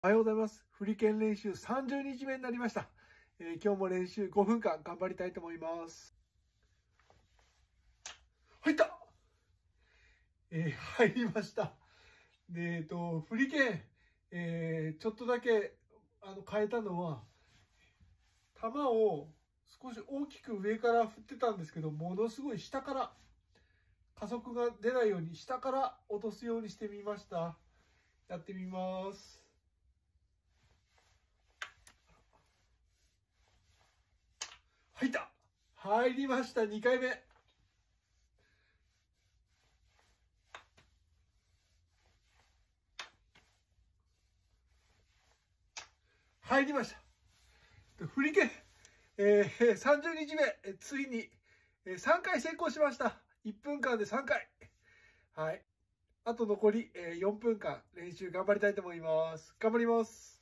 おはようございます。振り剣練習30日目になりました。今日も練習5分間頑張りたいと思います。入った、入りました。で、振り剣、ちょっとだけ変えたのは、球を少し大きく上から振ってたんですけど、ものすごい下から、加速が出ないように下から落とすようにしてみました。やってみます。入った、入りました。2回目。入りました。振り剣、30日目、ついに3回成功しました。1分間で3回。はい。あと残り4分間練習頑張りたいと思います。頑張ります。